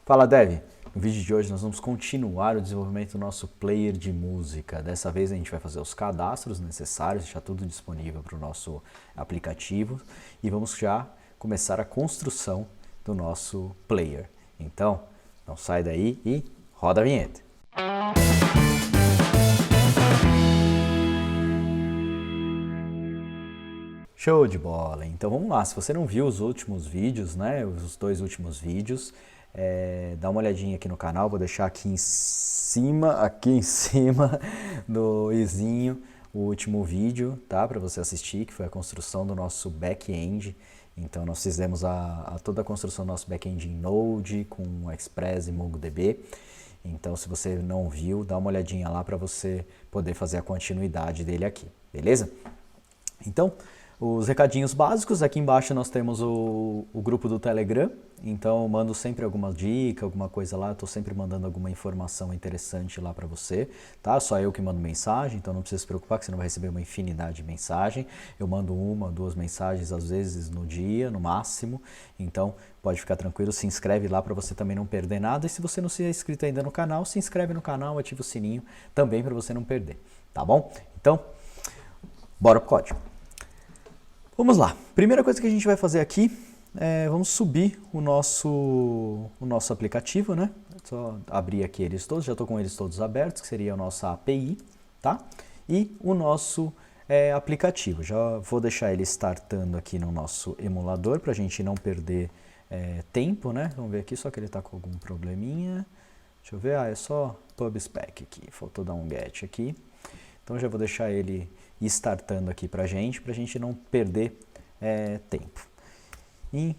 Fala, Dev! No vídeo de hoje nós vamos continuar o desenvolvimento do nosso player de música. Dessa vez a gente vai fazer os cadastros necessários, deixar tudo disponível para o nosso aplicativo e vamos já começar a construção do nosso player. Então, não sai daí e roda a vinheta! Show de bola! Então vamos lá, se você não viu os últimos vídeos, né, os dois últimos vídeos, dá uma olhadinha aqui no canal, vou deixar aqui em cima do izinho o último vídeo, tá, para você assistir, que foi a construção do nosso back-end. Então nós fizemos toda a construção do nosso back-end em Node, com Express e MongoDB. Então se você não viu, dá uma olhadinha lá para você poder fazer a continuidade dele aqui, beleza? Então, os recadinhos básicos, aqui embaixo nós temos o grupo do Telegram, então eu mando sempre alguma dica, alguma coisa lá, estou sempre mandando alguma informação interessante lá para você, tá? Só eu que mando mensagem, então não precisa se preocupar que você não vai receber uma infinidade de mensagem, eu mando uma, duas mensagens às vezes no dia, no máximo, então pode ficar tranquilo, se inscreve lá para você também não perder nada, e se você não se é inscrito ainda no canal, se inscreve no canal, ativa o sininho também para você não perder, tá bom? Então, bora pro código. Vamos lá, primeira coisa que a gente vai fazer aqui vamos subir o nosso aplicativo, né? Só abrir aqui eles todos, já estou com eles todos abertos, que seria a nossa API, tá? E o nosso aplicativo, já vou deixar ele startando aqui no nosso emulador para a gente não perder tempo, né? Vamos ver aqui, só que ele está com algum probleminha. Deixa eu ver, é só pubspec aqui, faltou dar um get aqui. Então já vou deixar ele startando aqui para a gente não perder tempo. E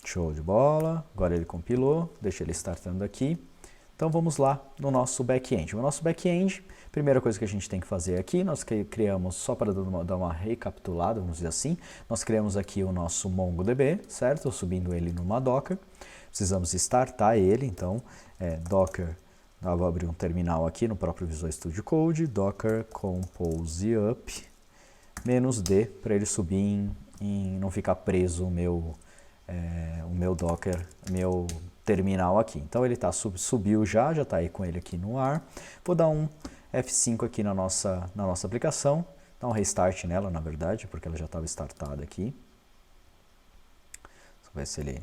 show de bola, agora ele compilou, deixa ele startando aqui. Então vamos lá no nosso back-end. O nosso back-end, primeira coisa que a gente tem que fazer aqui, nós criamos, só para dar uma recapitulada, vamos dizer assim, nós criamos aqui o nosso MongoDB, certo? Subindo ele numa Docker. Precisamos startar ele, então Docker. Eu vou abrir um terminal aqui no próprio Visual Studio Code, docker compose up -d para ele subir não ficar preso o meu Docker, meu terminal aqui. Então ele subiu já está aí com ele aqui no ar. Vou dar um F5 aqui na nossa aplicação, dar um restart nela na verdade, porque ela já estava startada aqui. Só ver se ele,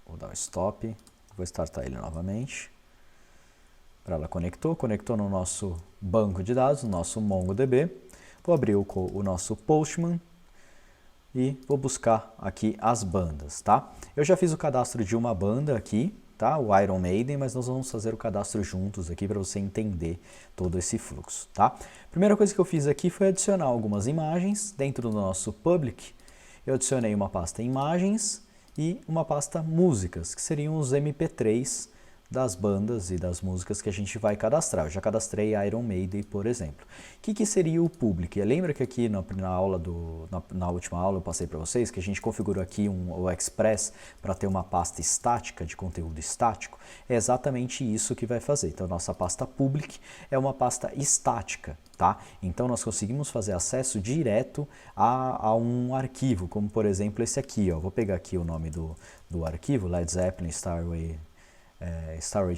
vou dar um stop, vou startar ele novamente. Ela conectou no nosso banco de dados, no nosso MongoDB. Vou abrir o nosso Postman e vou buscar aqui as bandas, tá? Eu já fiz o cadastro de uma banda aqui, tá? O Iron Maiden, mas nós vamos fazer o cadastro juntos aqui para você entender todo esse fluxo, tá? Primeira coisa que eu fiz aqui foi adicionar algumas imagens dentro do nosso public. Eu adicionei uma pasta imagens e uma pasta músicas, que seriam os MP3 das bandas e das músicas que a gente vai cadastrar. Eu já cadastrei Iron Maiden, por exemplo. O que seria o public? Lembra que aqui na última aula eu passei para vocês que a gente configurou aqui o Express para ter uma pasta estática, de conteúdo estático? É exatamente isso que vai fazer. Então, nossa pasta public é uma pasta estática, tá? Então, nós conseguimos fazer acesso direto a um arquivo, como por exemplo esse aqui, ó. Vou pegar aqui o nome do arquivo, Led Zeppelin Starway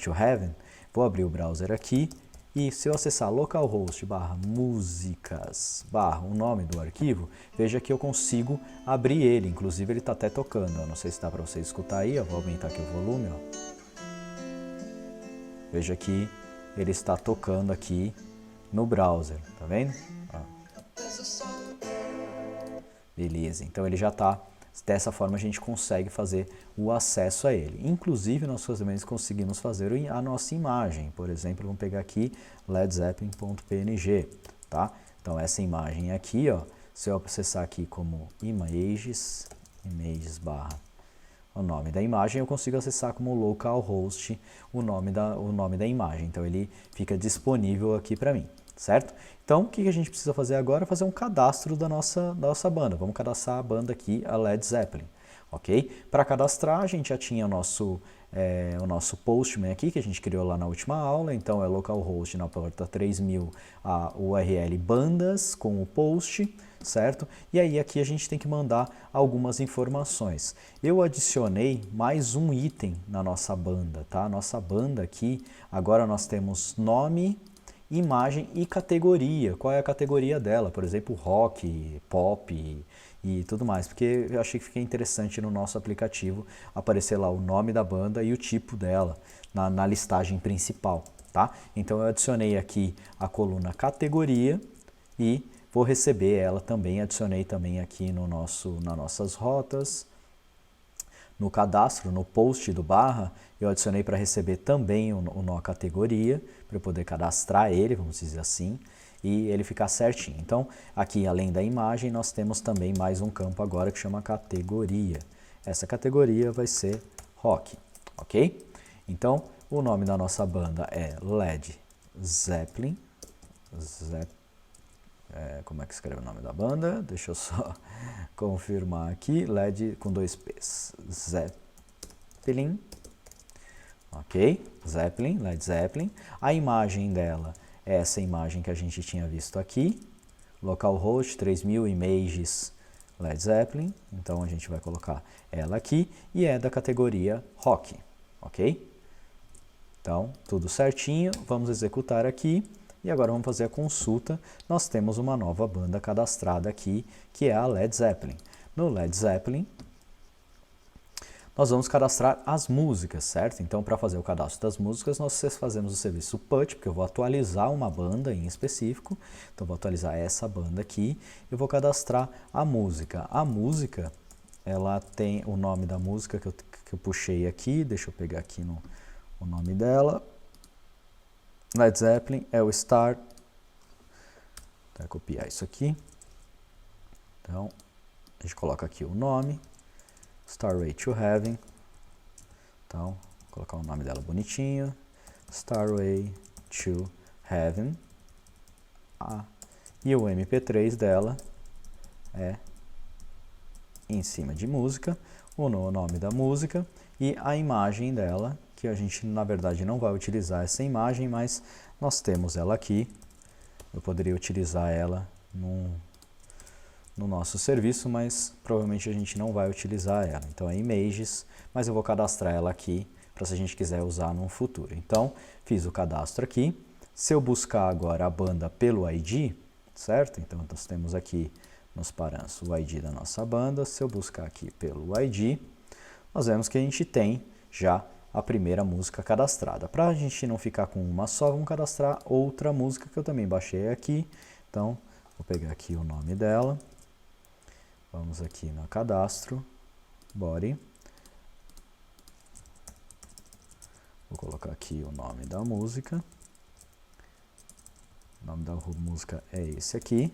to Heaven, vou abrir o browser aqui e se eu acessar localhost /músicas o nome do arquivo, veja que eu consigo abrir ele, inclusive ele está até tocando, ó. Não sei se dá para você escutar aí, ó. Vou aumentar aqui o volume, ó. Veja que ele está tocando aqui no browser, tá vendo? Ó. Beleza, então ele já está. Dessa forma a gente consegue fazer o acesso a ele. Inclusive nós também conseguimos fazer a nossa imagem. Por exemplo, vamos pegar aqui ledzeppelin.png, tá? Então essa imagem aqui, ó, se eu acessar aqui como images o nome da imagem, eu consigo acessar como localhost o nome da imagem. Então ele fica disponível aqui para mim, certo? Então, o que a gente precisa fazer agora? Fazer um cadastro da nossa banda. Vamos cadastrar a banda aqui, a Led Zeppelin. ok? Para cadastrar, a gente já tinha o nosso postman aqui, que a gente criou lá na última aula, então é localhost na porta 3000, a URL bandas com o post, certo? E aí aqui a gente tem que mandar algumas informações. Eu adicionei mais um item na nossa banda, tá? Nossa banda aqui, agora nós temos nome, imagem e categoria. Qual é a categoria dela? Por exemplo, rock, pop e tudo mais, porque eu achei que fica interessante no nosso aplicativo aparecer lá o nome da banda e o tipo dela na listagem principal, tá? Então eu adicionei aqui a coluna categoria e vou receber ela também, adicionei também aqui nas nossas rotas, no cadastro, no post do barra, eu adicionei para receber também a categoria, para eu poder cadastrar ele, vamos dizer assim, e ele ficar certinho. Então, aqui além da imagem, nós temos também mais um campo agora que chama categoria. Essa categoria vai ser rock, ok? Então, o nome da nossa banda é Led Zeppelin. Como é que escreve o nome da banda? Deixa eu só confirmar aqui. Led com 2 P's. Zeppelin. Ok? Zeppelin, Led Zeppelin. A imagem dela é essa imagem que a gente tinha visto aqui. Localhost 3000 images Led Zeppelin. Então a gente vai colocar ela aqui e é da categoria rock. Ok? Então, tudo certinho. Vamos executar aqui. E agora vamos fazer a consulta. Nós temos uma nova banda cadastrada aqui, que é a Led Zeppelin. No Led Zeppelin, nós vamos cadastrar as músicas, certo? Então, para fazer o cadastro das músicas, nós fazemos o serviço PUT, porque eu vou atualizar uma banda em específico. Então, vou atualizar essa banda aqui. Eu vou cadastrar a música. A música, ela tem o nome da música que eu puxei aqui. Deixa eu pegar aqui o nome dela. Led Zeppelin é o Star. Vou copiar isso aqui. Então, a gente coloca aqui o nome. Starway to Heaven. Então, vou colocar o nome dela bonitinho. Starway to Heaven. E o MP3 dela é em cima de música, o nome da música e a imagem dela, que a gente na verdade não vai utilizar essa imagem, mas nós temos ela aqui. Eu poderia utilizar ela no nosso serviço, mas provavelmente a gente não vai utilizar ela. Então é images, mas eu vou cadastrar ela aqui para se a gente quiser usar no futuro. Então fiz o cadastro aqui. Se eu buscar agora a banda pelo ID, certo? Então nós temos aqui nos parâmetros o ID da nossa banda. Se eu buscar aqui pelo ID, nós vemos que a gente tem já a primeira música cadastrada. Para a gente não ficar com uma só, vamos cadastrar outra música que eu também baixei aqui. Então, vou pegar aqui o nome dela. Vamos aqui no cadastro, body. Vou colocar aqui o nome da música. O nome da música é esse aqui.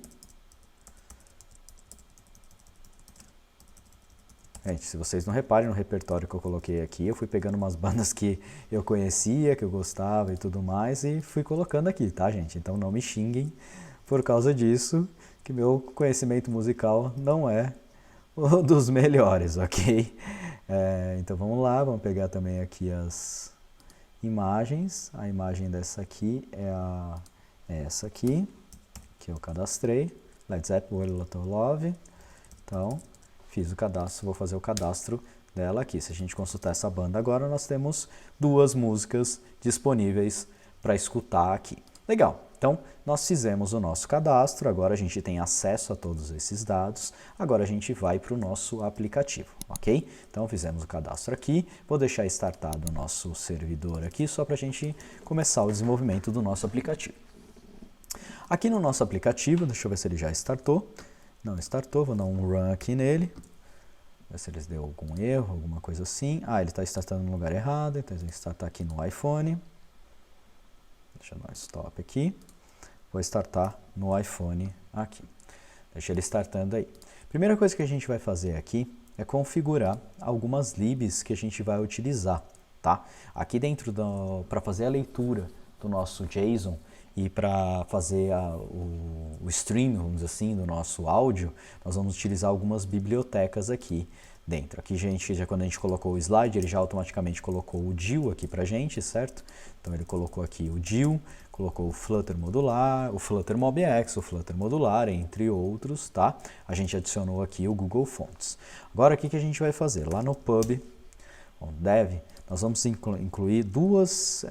Gente, se vocês não reparem no repertório que eu coloquei aqui, eu fui pegando umas bandas que eu conhecia, que eu gostava e tudo mais, e fui colocando aqui, tá, gente? Então não me xinguem por causa disso, que meu conhecimento musical não é um dos melhores, ok? Então vamos lá, vamos pegar também aqui as imagens. A imagem dessa aqui é essa aqui, que eu cadastrei, Led Zeppelin, World Little Love. Então, fiz o cadastro, vou fazer o cadastro dela aqui. Se a gente consultar essa banda agora, nós temos 2 músicas disponíveis para escutar aqui. Legal, então nós fizemos o nosso cadastro, agora a gente tem acesso a todos esses dados, agora a gente vai para o nosso aplicativo, ok? Então fizemos o cadastro aqui, vou deixar startado o nosso servidor aqui, só para a gente começar o desenvolvimento do nosso aplicativo. Aqui no nosso aplicativo, deixa eu ver se ele já startou. Não startou, vou dar um run aqui nele. Ver se ele deu algum erro, alguma coisa assim. Ele está startando no lugar errado, então ele tem que startar aqui no iPhone. Deixa eu dar um stop aqui. Vou startar no iPhone aqui. Deixa ele startando aí. Primeira coisa que a gente vai fazer aqui é configurar algumas libs que a gente vai utilizar, tá? Aqui dentro, para fazer a leitura do nosso JSON, e para fazer o stream, vamos dizer assim, do nosso áudio, nós vamos utilizar algumas bibliotecas aqui dentro. Aqui, quando a gente colocou o slide, ele já automaticamente colocou o DIL aqui pra gente, certo? Então ele colocou aqui o DIL, colocou o Flutter modular, o Flutter MobX, o Flutter modular, entre outros, tá? A gente adicionou aqui o Google Fonts. Agora, o que a gente vai fazer? Lá no Pub, Dev, nós vamos incluir duas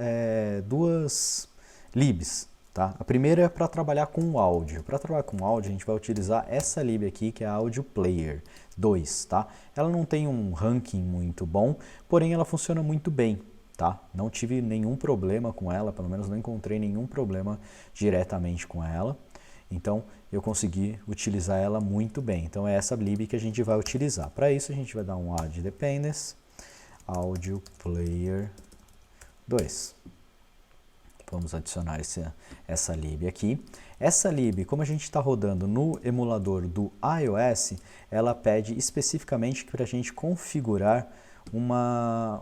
libs. Tá? A primeira é para trabalhar com o áudio. Para trabalhar com o áudio, a gente vai utilizar essa lib aqui, que é a Audio Player 2. Tá? Ela não tem um ranking muito bom, porém ela funciona muito bem. Tá? Não tive nenhum problema com ela, pelo menos não encontrei nenhum problema diretamente com ela. Então, eu consegui utilizar ela muito bem. Então, é essa lib que a gente vai utilizar. Para isso, a gente vai dar um add dependence, Audio Player 2. Vamos adicionar essa lib aqui. Essa lib, como a gente está rodando no emulador do iOS, ela pede especificamente para a gente configurar uma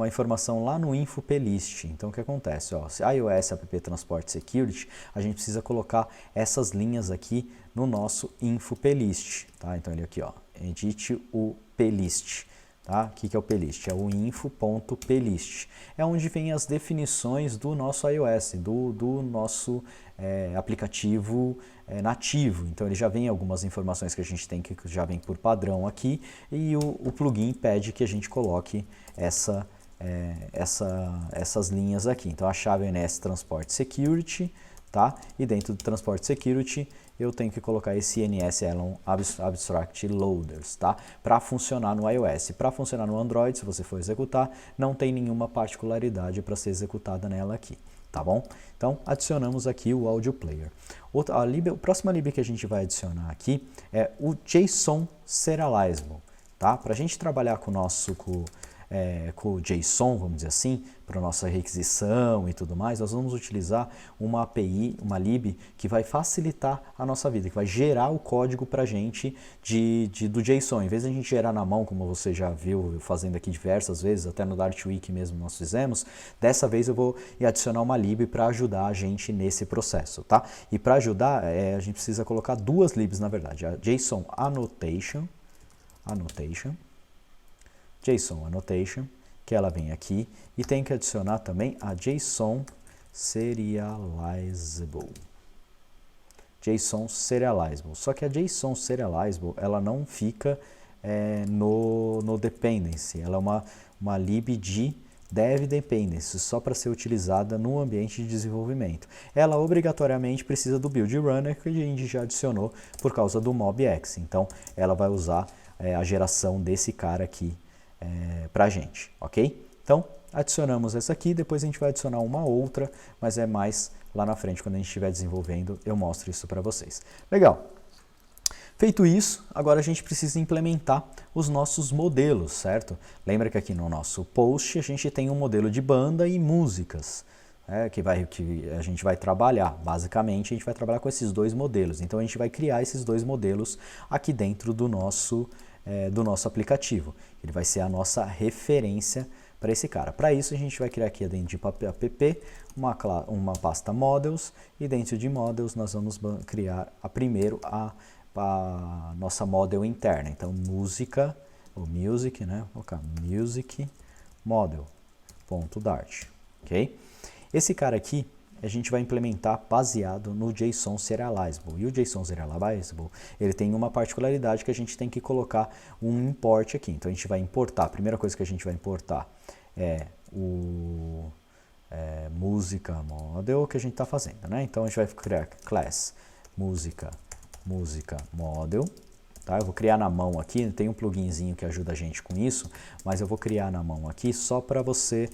informação lá no info plist. Então, o que acontece? Ó, se iOS app Transport Security, a gente precisa colocar essas linhas aqui no nosso info plist. Tá? Então, ele aqui, ó, edite o plist. Tá? O que é o plist? É o info.plist. É onde vem as definições do nosso iOS, do nosso aplicativo nativo. Então ele já vem algumas informações que a gente tem que já vem por padrão aqui e o plugin pede que a gente coloque essas linhas aqui. Então a chave NS Transport Security, tá? E dentro do Transport Security eu tenn que colocar esse NSLon Abstract Loaders, tá? Para funcionar no iOS. Para funcionar no Android, se você for executar, não tem nenhuma particularidade para ser executada nela aqui, tá bom? Então, adicionamos aqui o Audio Player. A próxima lib que a gente vai adicionar aqui é o JSON Serializable, tá? Para a gente trabalhar com o JSON, vamos dizer assim, para nossa requisição e tudo mais, nós vamos utilizar uma API, uma lib, que vai facilitar a nossa vida, que vai gerar o código para a gente do JSON. Em vez de a gente gerar na mão, como você já viu fazendo aqui diversas vezes, até no Dart Week mesmo nós fizemos, dessa vez eu vou adicionar uma lib para ajudar a gente nesse processo, tá? E para ajudar, a gente precisa colocar duas libs, na verdade, a JSON Annotation, JSON Annotation, que ela vem aqui, e tem que adicionar também a JSON Serializable. JSON Serializable. Só que a JSON Serializable, ela não fica no dependency, ela é uma lib de dev dependency, só para ser utilizada no ambiente de desenvolvimento. Ela obrigatoriamente precisa do build runner, que a gente já adicionou por causa do MobX. Então, ela vai usar a geração desse cara aqui para a gente, ok? Então, adicionamos essa aqui, depois a gente vai adicionar uma outra, mas é mais lá na frente, quando a gente estiver desenvolvendo, eu mostro isso para vocês. Legal! Feito isso, agora a gente precisa implementar os nossos modelos, certo? Lembra que aqui no nosso post a gente tem um modelo de banda e músicas, que a gente vai trabalhar. Basicamente, a gente vai trabalhar com esses dois modelos. Então, a gente vai criar esses dois modelos aqui dentro do nosso aplicativo. Ele vai ser a nossa referência para esse cara. Para isso, a gente vai criar aqui dentro de app uma pasta models, e dentro de models nós vamos criar primeiro a nossa model interna. Então, música, ou music, né? Vou colocar music model.dart, ok? Esse cara aqui a gente vai implementar baseado no JSON Serializable. E o JSON Serializable, ele tem uma particularidade que a gente tem que colocar um import aqui. Então, a gente vai importar, a primeira coisa que a gente vai importar é o música model que a gente está fazendo, né? Então, a gente vai criar class música model. Tá? Eu vou criar na mão aqui, tem um pluginzinho que ajuda a gente com isso, mas eu vou criar na mão aqui só para você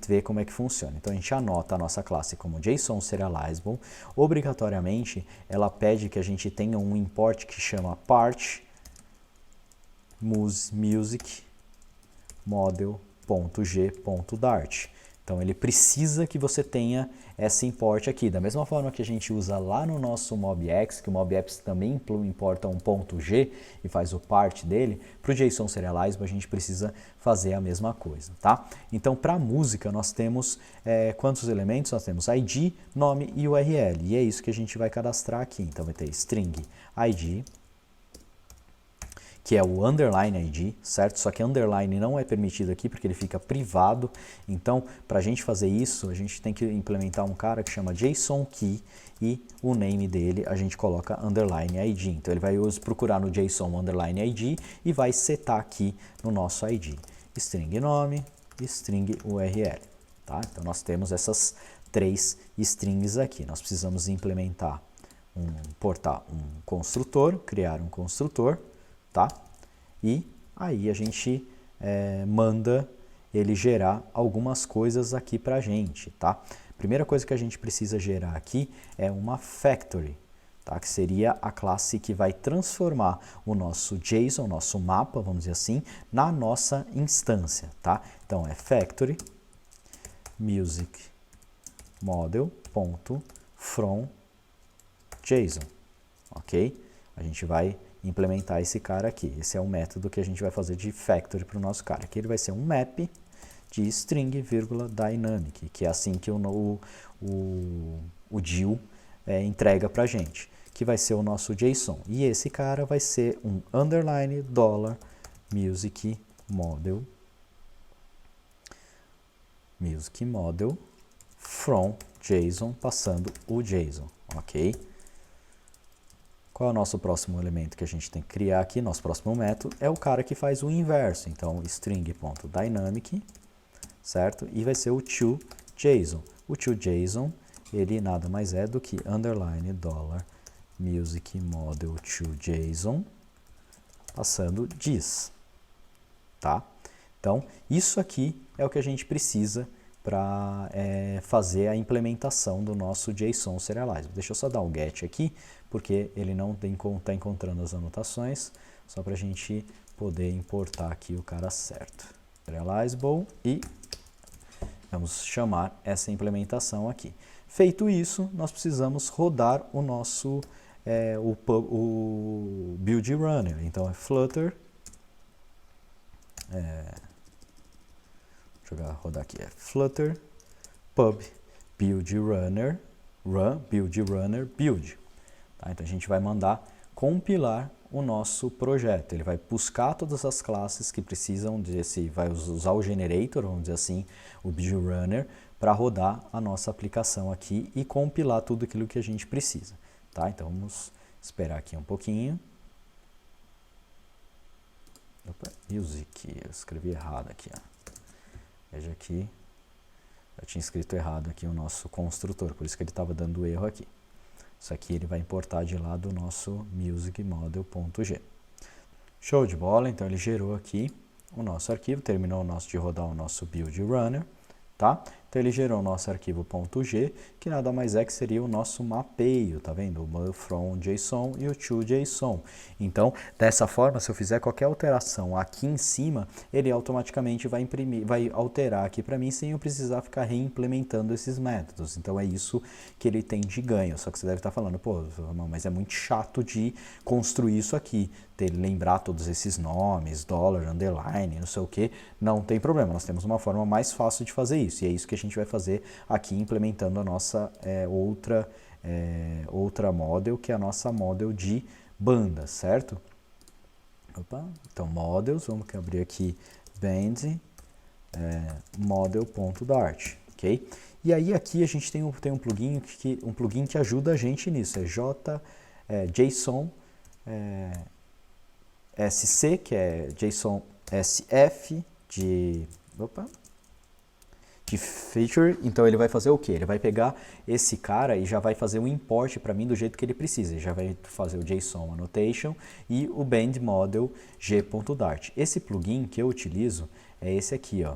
ver como é que funciona. Então a gente anota a nossa classe como JSON Serializable. Obrigatoriamente, ela pede que a gente tenha um import que chama part music model.g.dart. Então ele precisa que você tenha esse import aqui, da mesma forma que a gente usa lá no nosso MobX, que o MobX também importa um .g e faz o part dele, para o JSON Serializable a gente precisa fazer a mesma coisa, tá? Então para a música nós temos quantos elementos? Nós temos ID, nome e URL, e é isso que a gente vai cadastrar aqui. Então vai ter string ID, que é o underline ID, certo? Só que underline não é permitido aqui porque ele fica privado. Então, para a gente fazer isso, a gente tem que implementar um cara que chama JSON Key e o name dele a gente coloca underline ID. Então, ele vai procurar no JSON underline ID e vai setar aqui no nosso ID. String nome, string URL, tá? Então, nós temos essas 3 strings aqui. Nós precisamos implementar, importar um construtor, criar um construtor, tá? E aí a gente manda ele gerar algumas coisas aqui pra gente, tá? Primeira coisa que a gente precisa gerar aqui é uma factory, tá? Que seria a classe que vai transformar o nosso JSON, nosso mapa, vamos dizer assim, na nossa instância, tá? Então é factory music model.from JSON, ok? A gente vai implementar esse cara aqui. Esse é o método que a gente vai fazer de factory para o nosso cara. Aqui ele vai ser um map de string, dynamic, que é assim que o DIL entrega para a gente, que vai ser o nosso JSON. E esse cara vai ser um underline dollar music model from JSON, passando o JSON, ok? Qual é o nosso próximo elemento que a gente tem que criar aqui? Nosso próximo método é o cara que faz o inverso. Então, string.dynamic, certo? E vai ser o toJSON. O toJSON, ele nada mais é do que underline dollar music model toJSON, passando this, tá? Então, isso aqui é o que a gente precisa para fazer a implementação do nosso JSON Serialize. Deixa eu só dar um get aqui, porque ele não está encontrando as anotações, só para a gente poder importar aqui o cara certo. Serializable e vamos chamar essa implementação aqui. Feito isso, nós precisamos rodar o nosso o build runner. Então é Flutter, deixa eu rodar aqui, é Flutter pub build runner run build runner build. Tá? Então a gente vai mandar compilar o nosso projeto. Ele vai buscar todas as classes que precisam desse, vai usar o generator, vamos dizer assim, o build runner, para rodar a nossa aplicação aqui e compilar tudo aquilo que a gente precisa. Tá? Então vamos esperar aqui um pouquinho. Opa, music, eu escrevi errado aqui, ó. Veja aqui, eu tinha escrito errado aqui o nosso construtor, por isso que ele estava dando erro aqui. Isso aqui ele vai importar de lá do nosso musicmodel.g. Show de bola, então ele gerou aqui o nosso arquivo, terminou de rodar o nosso build runner, tá? Então ele gerou o nosso arquivo .g, que nada mais é que seria o nosso mapeio, tá vendo? O from JSON e o to JSON. Então, dessa forma, se eu fizer qualquer alteração aqui em cima, ele automaticamente vai alterar aqui para mim sem eu precisar ficar reimplementando esses métodos. Então é isso que ele tem de ganho. Só que você deve estar falando, pô, mas é muito chato de construir isso aqui, lembrar todos esses nomes, dollar, underline, não sei o que. Não tem problema, nós temos uma forma mais fácil de fazer isso. E é isso que a gente vai fazer aqui implementando a nossa outra model, que é a nossa model de banda, certo? Opa, então models, vamos abrir aqui band model.dart, ok? E aí aqui a gente tem um plugin que ajuda a gente nisso, JSON SC, que é JSON SF de feature. Então ele vai fazer o que? Ele vai pegar esse cara e já vai fazer um import para mim do jeito que ele precisa. Ele já vai fazer o JSON annotation e o band model g.dart. Esse plugin que eu utilizo é esse aqui, ó,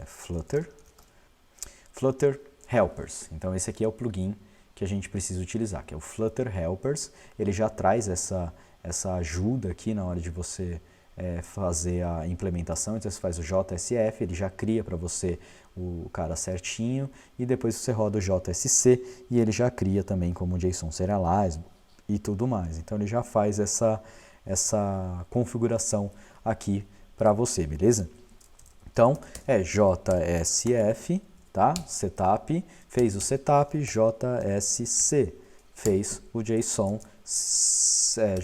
Flutter Helpers. Então esse aqui é o plugin que a gente precisa utilizar, que é o Flutter Helpers. Ele já traz essa ajuda aqui na hora de você fazer a implementação. Então você faz o JSF, ele já cria para você o cara certinho, e depois você roda o JSC e ele já cria também como JSON Serialize e tudo mais. Então ele já faz essa configuração aqui para você, beleza? Então é JSF, tá? Setup, fez o setup, JSC, fez o JSON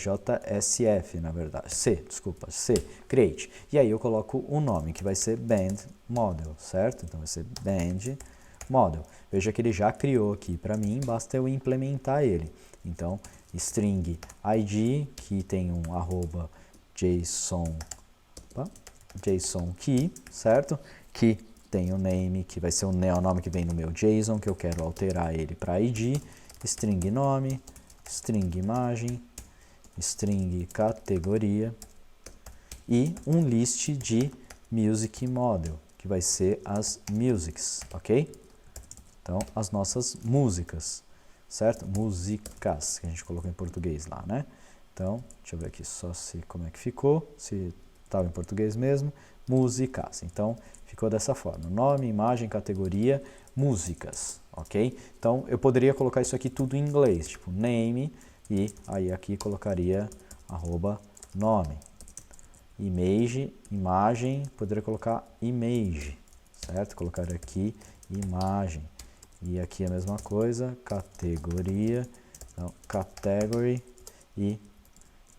JSF, na verdade, desculpa, C, create. E aí eu coloco o nome, que vai ser band model, certo? Então vai ser band model. Veja que ele já criou aqui para mim, basta eu implementar ele. Então, string id, que tem um arroba JSON key, certo? Que tem o name, que vai ser o nome que vem no meu JSON, que eu quero alterar ele para id, string nome, string imagem, string categoria e um list de music model, que vai ser as musics, ok? Então, as nossas músicas, certo? Músicas, que a gente colocou em português lá, né? Então, deixa eu ver aqui só como é que ficou, se estava em português mesmo, músicas. Então, ficou dessa forma, nome, imagem, categoria, músicas, ok? Então, eu poderia colocar isso aqui tudo em inglês, tipo name, e aí aqui colocaria arroba nome. Imagem, poderia colocar image, certo? Colocar aqui imagem. E aqui a mesma coisa, categoria, então, category e,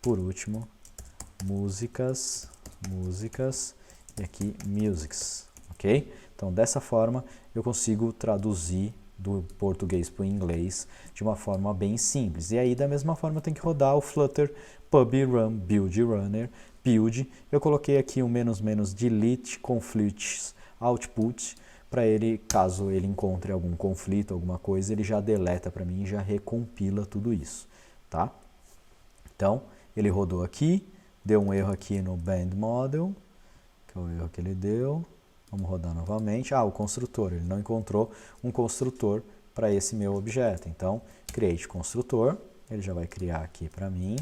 por último, músicas, e aqui musics, ok? Então, dessa forma, eu consigo traduzir do português para o inglês de uma forma bem simples. E aí, da mesma forma, eu tenho que rodar o Flutter pub run build runner build. Eu coloquei aqui o -- delete conflicts output, para ele, caso ele encontre algum conflito, alguma coisa, ele já deleta para mim e já recompila tudo isso, tá? Então, ele rodou aqui, deu um erro aqui no band model, que é o erro que ele deu. Vamos rodar novamente. O construtor, ele não encontrou um construtor para esse meu objeto. Então, create construtor, ele já vai criar aqui para mim,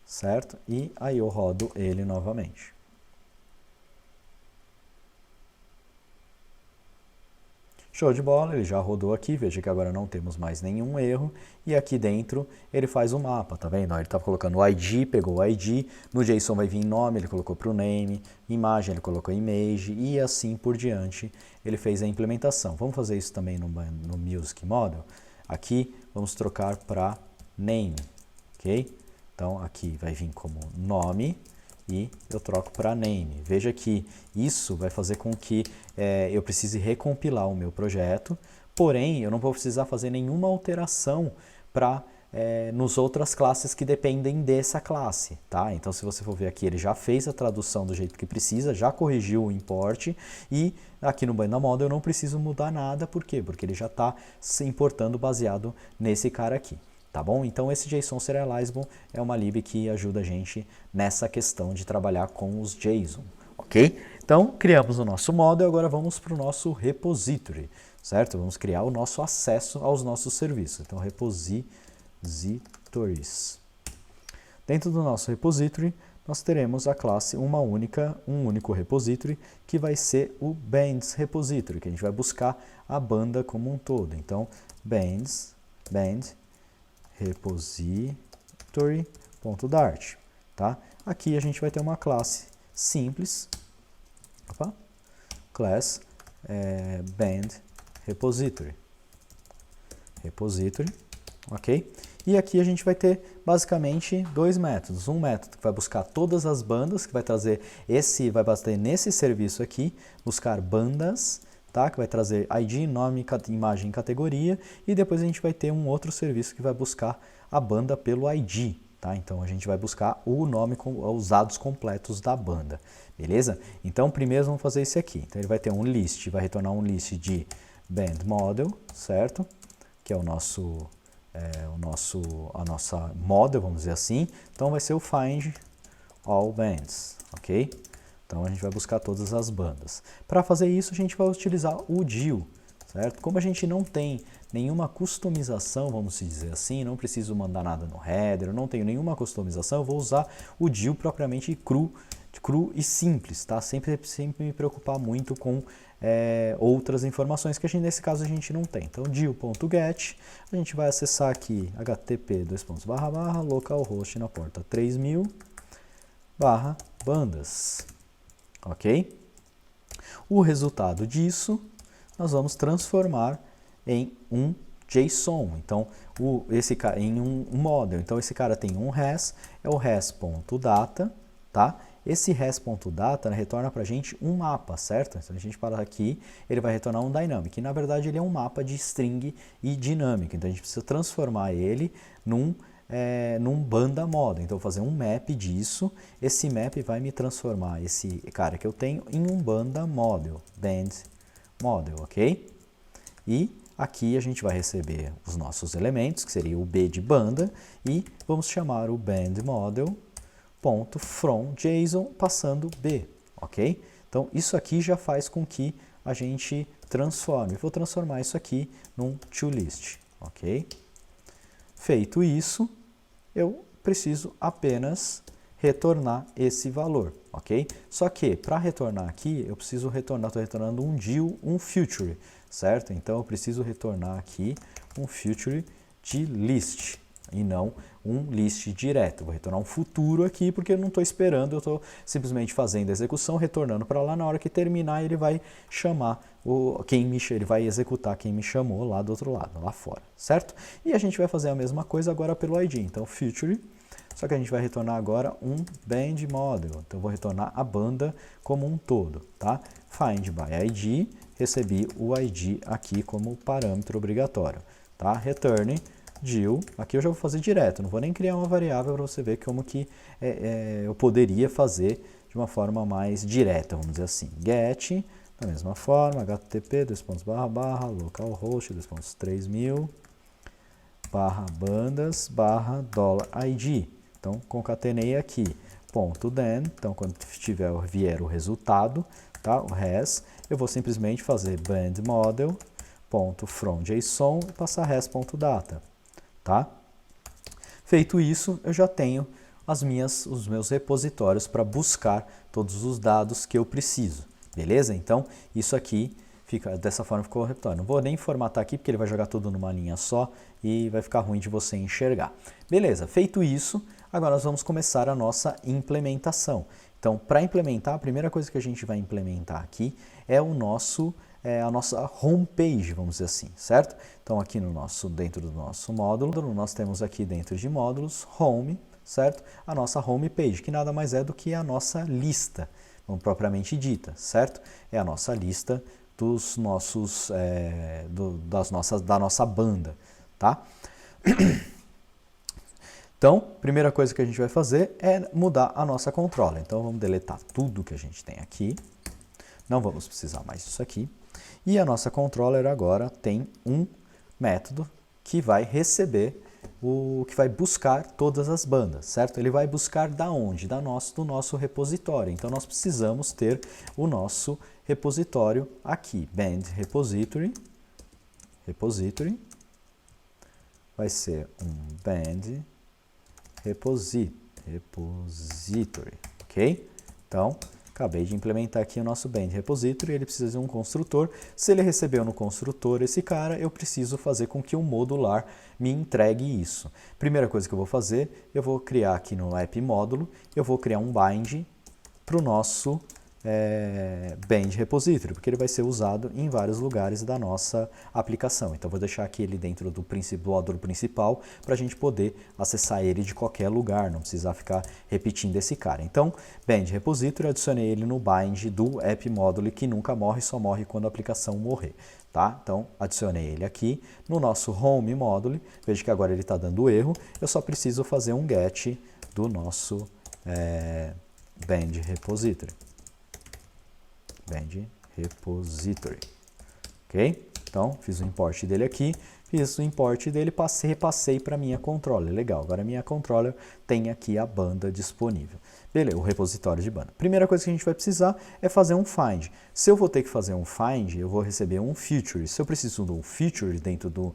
certo? E aí eu rodo ele novamente. Show de bola, ele já rodou aqui, veja que agora não temos mais nenhum erro, e aqui dentro ele faz o mapa, tá vendo? Ele estava colocando o ID, pegou o ID, no JSON vai vir nome, ele colocou para o name, imagem, ele colocou image, e assim por diante ele fez a implementação. Vamos fazer isso também no Music Model. Aqui vamos trocar para name, ok? Então aqui vai vir como nome, e eu troco para name. Veja que isso vai fazer com que eu precise recompilar o meu projeto, porém eu não vou precisar fazer nenhuma alteração para nos outras classes que dependem dessa classe, tá? Então, se você for ver aqui, ele já fez a tradução do jeito que precisa, já corrigiu o import, e aqui no Banda Model eu não preciso mudar nada, por quê? Porque ele já está se importando baseado nesse cara aqui. Tá bom? Então esse JSON Serializable é uma lib que ajuda a gente nessa questão de trabalhar com os JSON, ok? Então criamos o nosso model, agora vamos para o nosso repository, certo? Vamos criar o nosso acesso aos nossos serviços. Então repositories. Dentro do nosso repository nós teremos a classe um único repository, que vai ser o bands repository, que a gente vai buscar a banda como um todo. Então band repository.dart, tá? Aqui a gente vai ter uma classe simples, class band repository, ok? E aqui a gente vai ter basicamente dois métodos. Um método que vai buscar todas as bandas, que vai trazer vai bater nesse serviço aqui, buscar bandas, tá? Que vai trazer ID, nome, imagem, categoria, e depois a gente vai ter um outro serviço que vai buscar a banda pelo ID, tá? Então a gente vai buscar o nome com os dados completos da banda, beleza? Então primeiro vamos fazer esse aqui. Então ele vai ter um list, vai retornar um list de band model, certo? Que é a nossa model, vamos dizer assim. Então vai ser o find all bands, ok? Então a gente vai buscar todas as bandas. Para fazer isso a gente vai utilizar o DIL, certo? Como a gente não tem nenhuma customização, vamos dizer assim, não preciso mandar nada no header, não tenho nenhuma customização, eu vou usar o DIL propriamente cru e simples, tá? Sempre me preocupar muito com outras informações que nesse caso a gente não tem. Então DIL.get, a gente vai acessar aqui http://localhost na porta 3000 /bandas. Ok? O resultado disso nós vamos transformar em um JSON. Então, esse cara em um model. Então, esse cara tem um res, é o res.data, tá? Esse res.data, né, retorna para a gente um mapa, certo? Se a gente parar aqui, ele vai retornar um dynamic. E, na verdade, ele é um mapa de string e dinâmico. Então, a gente precisa transformar ele num banda model. Então, eu vou fazer um map disso. Esse map vai me transformar esse cara que eu tenho em um banda model, band model, ok? E aqui a gente vai receber os nossos elementos, que seria o B de banda, e vamos chamar o band model .from JSON passando B, ok? Então, isso aqui já faz com que a gente transforme. Vou transformar isso aqui num toList, ok? Feito isso, eu preciso apenas retornar esse valor, ok? Só que, para retornar aqui, eu preciso retornar, estou retornando um DIL, um future, certo? Então, eu preciso retornar aqui um future de list, e não um list direto. Vou retornar um futuro aqui, porque eu não estou esperando, eu estou simplesmente fazendo a execução, retornando para lá, na hora que terminar ele vai chamar, ele vai executar quem me chamou lá do outro lado, lá fora, certo? E a gente vai fazer a mesma coisa agora pelo ID, então future, só que a gente vai retornar agora um band model, então eu vou retornar a banda como um todo, tá? Find by ID, recebi o ID aqui como parâmetro obrigatório, tá? Return DIL, aqui eu já vou fazer direto, não vou nem criar uma variável para você ver como que eu poderia fazer de uma forma mais direta, vamos dizer assim. Get, da mesma forma, http, localhost, 3000, bandas, $id. Então, concatenei aqui, .then, então quando vier o resultado, tá, o res, eu vou simplesmente fazer bandModel.from JSON e passar res.data. Tá? Feito isso, eu já tenho os meus repositórios para buscar todos os dados que eu preciso, beleza? Então, isso aqui, dessa forma ficou o repositório. Não vou nem formatar aqui, porque ele vai jogar tudo numa linha só e vai ficar ruim de você enxergar. Beleza, feito isso, agora nós vamos começar a nossa implementação. Então, para implementar, a primeira coisa que a gente vai implementar aqui é a nossa homepage, vamos dizer assim, certo? Então, aqui dentro do nosso módulo, nós temos aqui dentro de módulos, home, certo? A nossa homepage, que nada mais é do que a nossa lista, propriamente dita, certo? É a nossa lista dos nossos, da nossa banda, tá? Então, primeira coisa que a gente vai fazer é mudar a nossa controller. Então, vamos deletar tudo que a gente tem aqui. Não vamos precisar mais disso aqui. E a nossa controller agora tem um método que vai receber, que vai buscar todas as bandas, certo? Ele vai buscar da onde? Do nosso repositório. Então, nós precisamos ter o nosso repositório aqui. Band repository vai ser um band repository, ok? Então, acabei de implementar aqui o nosso band repository, ele precisa de um construtor. Se ele recebeu no construtor esse cara, eu preciso fazer com que o modular me entregue isso. Primeira coisa que eu vou fazer, eu vou criar aqui no app módulo, eu vou criar um bind para o nosso band repository, porque ele vai ser usado em vários lugares da nossa aplicação. Então, vou deixar aqui ele dentro do módulo principal para a gente poder acessar ele de qualquer lugar, não precisar ficar repetindo esse cara. Então, band repository, adicionei ele no bind do app módulo que nunca morre, só morre quando a aplicação morrer. Tá? Então, adicionei ele aqui no nosso home módulo. Veja que agora ele está dando erro. Eu só preciso fazer um get do nosso band repository. Band repository, ok? Então, fiz o import dele aqui, fiz o import dele, repassei para a minha controller. Legal, agora a minha controller tem aqui a banda disponível. Beleza, o repositório de banda. Primeira coisa que a gente vai precisar é fazer um find. Se eu vou ter que fazer um find, eu vou receber um feature. Se eu preciso de um feature dentro do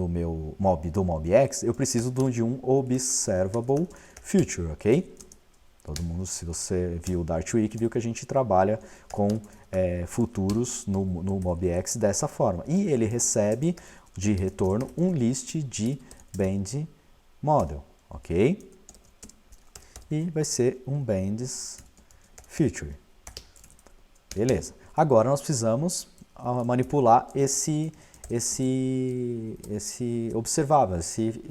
meu MobX, eu preciso de um observable feature, ok? Todo mundo, se você viu o Dart Week, viu que a gente trabalha com futuros no MobX dessa forma. E ele recebe de retorno um list de band model, ok? E vai ser um bands feature. Beleza. Agora nós precisamos manipular esse observável, esse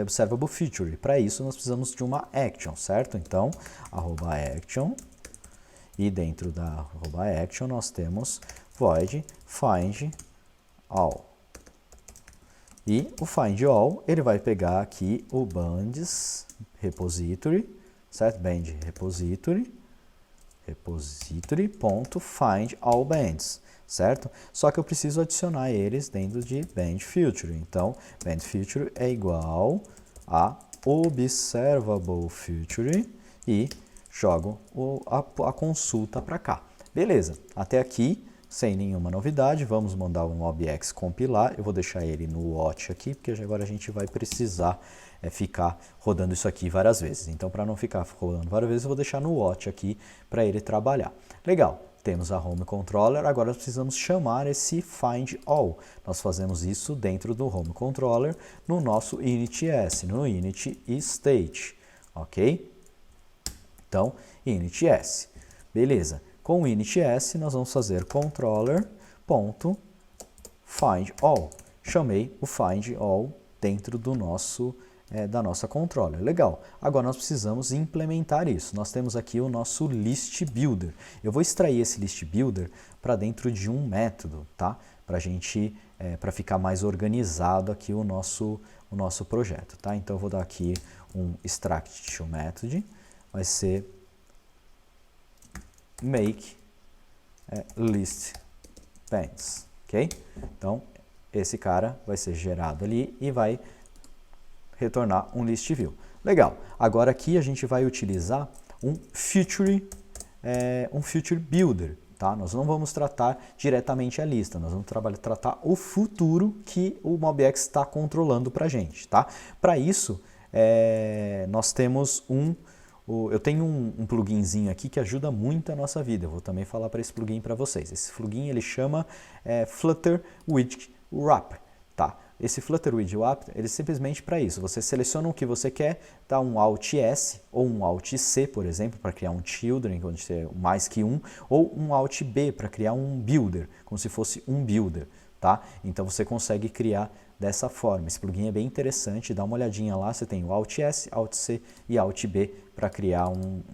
observable feature. Para isso nós precisamos de uma action, certo? Então, @action, e dentro da @action nós temos void find all. E o find all, ele vai pegar aqui o bands repository, certo? Band repository.find all bands, certo? Só que eu preciso adicionar eles dentro de band feature. Então, band feature é igual a observable feature e jogo a consulta para cá. Beleza, até aqui, sem nenhuma novidade, vamos mandar o mobx compilar. Eu vou deixar ele no watch aqui, porque agora a gente vai precisar ficar rodando isso aqui várias vezes. Então, para não ficar rodando várias vezes, eu vou deixar no watch aqui para ele trabalhar. Legal, temos a home controller, agora precisamos chamar esse find all. Nós fazemos isso dentro do home controller no nosso init.s, no init state, ok? Então, init.s, beleza. Com o init.s, nós vamos fazer controller.findAll. Chamei o findAll dentro do nosso, da nossa controller. Legal. Agora nós precisamos implementar isso. Nós temos aqui o nosso list builder. Eu vou extrair esse list builder para dentro de um método, tá? Para para ficar mais organizado aqui o nosso projeto, tá? Então eu vou dar aqui um extract to method, vai ser make list bands, ok? Então, esse cara vai ser gerado ali e vai retornar um list view. Legal. Agora aqui a gente vai utilizar um feature builder, tá? Nós não vamos tratar diretamente a lista, nós vamos tratar o futuro que o mobx está controlando para a gente, tá? Para isso, nós temos eu tenho um pluginzinho aqui que ajuda muito a nossa vida. Eu vou também falar para esse plugin para vocês. Esse plugin ele chama Flutter Widget Wrap, tá? Esse Flutter Widget Wrap, ele é simplesmente para isso. Você seleciona o que você quer, dá um Alt S ou um Alt C, por exemplo, para criar um children, onde tem mais que um, ou um Alt B para criar um builder, como se fosse um builder, tá? Então você consegue criar dessa forma. Esse plugin é bem interessante, dá uma olhadinha lá, você tem o Alt S, Alt C e Alt B para criar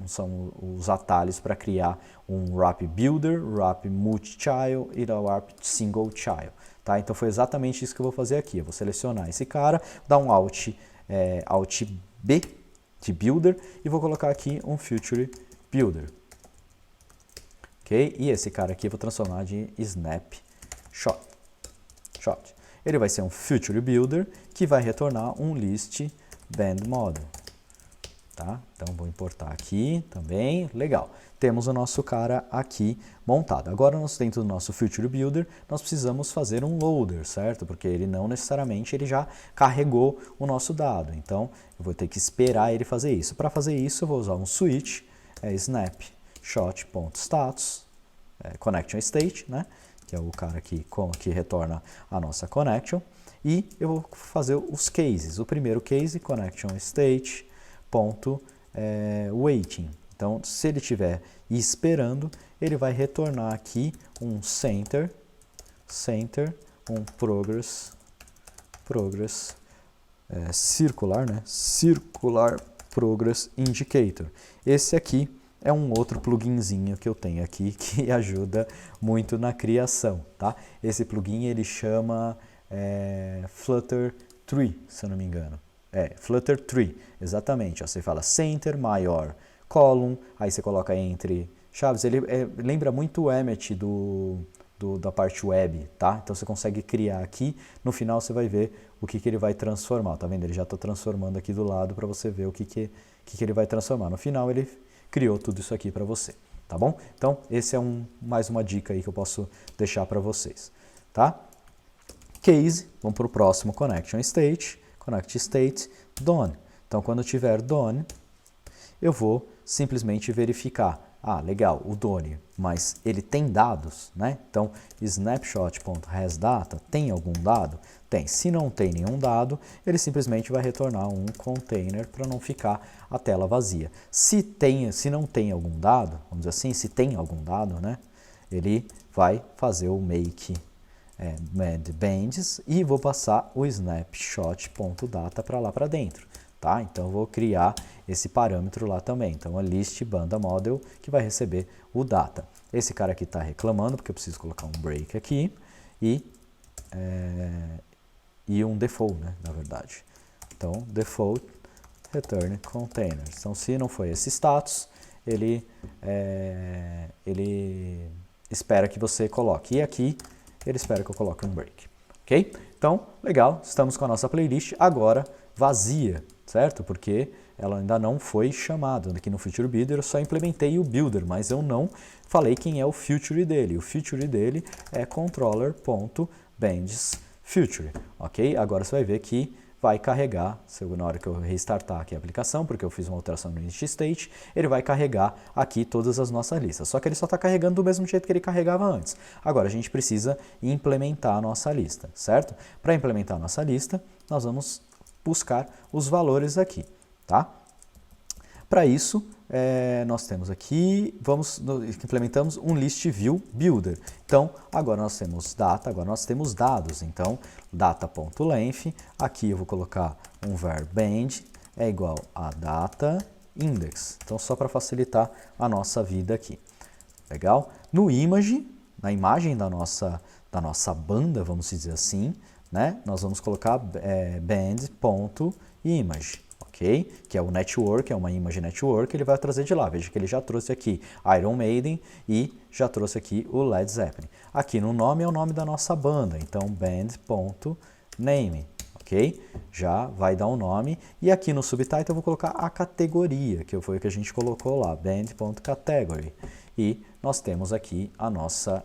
são os atalhos para criar um wrap builder, wrap multi-child e wrap single child, tá? Então foi exatamente isso que eu vou fazer aqui. Eu vou selecionar esse cara, dar um Alt B de builder e vou colocar aqui um future builder, ok? E esse cara aqui eu vou transformar de snapshot. Ele vai ser um Future Builder que vai retornar um list band model, tá? Então vou importar aqui também, legal. Temos o nosso cara aqui montado. Agora dentro do nosso Future Builder nós precisamos fazer um loader, certo? Porque ele não necessariamente ele já carregou o nosso dado. Então eu vou ter que esperar ele fazer isso. Para fazer isso eu vou usar um switch, snapshot.status, connection state, né? Que é o cara que retorna a nossa connection, e eu vou fazer os cases. O primeiro case, connection state, waiting. Então, se ele estiver esperando, ele vai retornar aqui um center, um progress circular, né? Circular progress indicator. Esse aqui é um outro pluginzinho que eu tenho aqui que ajuda muito na criação, tá? Esse plugin ele chama Flutter Tree, se eu não me engano. Flutter Tree, exatamente. Ó, você fala center, maior, column, aí você coloca entre chaves. Ele lembra muito o Emmet da parte web, tá? Então você consegue criar aqui, no final você vai ver o que ele vai transformar, tá vendo? Ele já está transformando aqui do lado para você ver o que ele vai transformar. No final ele criou tudo isso aqui para você, tá bom? Então, esse é mais uma dica aí que eu posso deixar para vocês, tá? Case, vamos para o próximo connection state, connect state, done. Então, quando tiver done, eu vou simplesmente verificar. Ah, legal, o done, mas ele tem dados, né? Então, snapshot.hasData tem algum dado? Tem. Se não tem nenhum dado, ele simplesmente vai retornar um container para não ficar a tela vazia. Se não tem algum dado, vamos dizer assim, se tem algum dado, né? Ele vai fazer o make bands e vou passar o snapshot.data para lá para dentro. Tá? Então, eu vou criar esse parâmetro lá também. Então, a list banda model que vai receber o data. Esse cara aqui está reclamando porque eu preciso colocar um break aqui e um default, né, na verdade. Então, default return container. Então, se não foi esse status, ele espera que você coloque. E aqui, ele espera que eu coloque um break. Ok? Então, legal, estamos com a nossa playlist agora vazia, certo? Porque ela ainda não foi chamada. Aqui no Feature Builder eu só implementei o Builder, mas eu não falei quem é o Feature dele. O Feature dele é controller.bandsFeature, ok? Agora você vai ver que vai carregar, na hora que eu restartar aqui a aplicação, porque eu fiz uma alteração no init state, ele vai carregar aqui todas as nossas listas. Só que ele só está carregando do mesmo jeito que ele carregava antes. Agora a gente precisa implementar a nossa lista, certo? Para implementar a nossa lista, nós vamos buscar os valores aqui, tá? Para isso, nós temos aqui, implementamos um list view builder. Então, agora nós temos data, agora nós temos dados. Então, data.length, aqui eu vou colocar um var band é igual a data index. Então, só para facilitar a nossa vida aqui. Legal? No image, na imagem da nossa banda, vamos dizer assim, né? Nós vamos colocar band.image. Okay? Que é o network, é uma image network, ele vai trazer de lá. Veja que ele já trouxe aqui Iron Maiden e já trouxe aqui o Led Zeppelin. Aqui no nome é o nome da nossa banda, então band.name, ok? Já vai dar um nome. E aqui no subtitle eu vou colocar a categoria, que foi o que a gente colocou lá, band.category. E nós temos aqui a nossa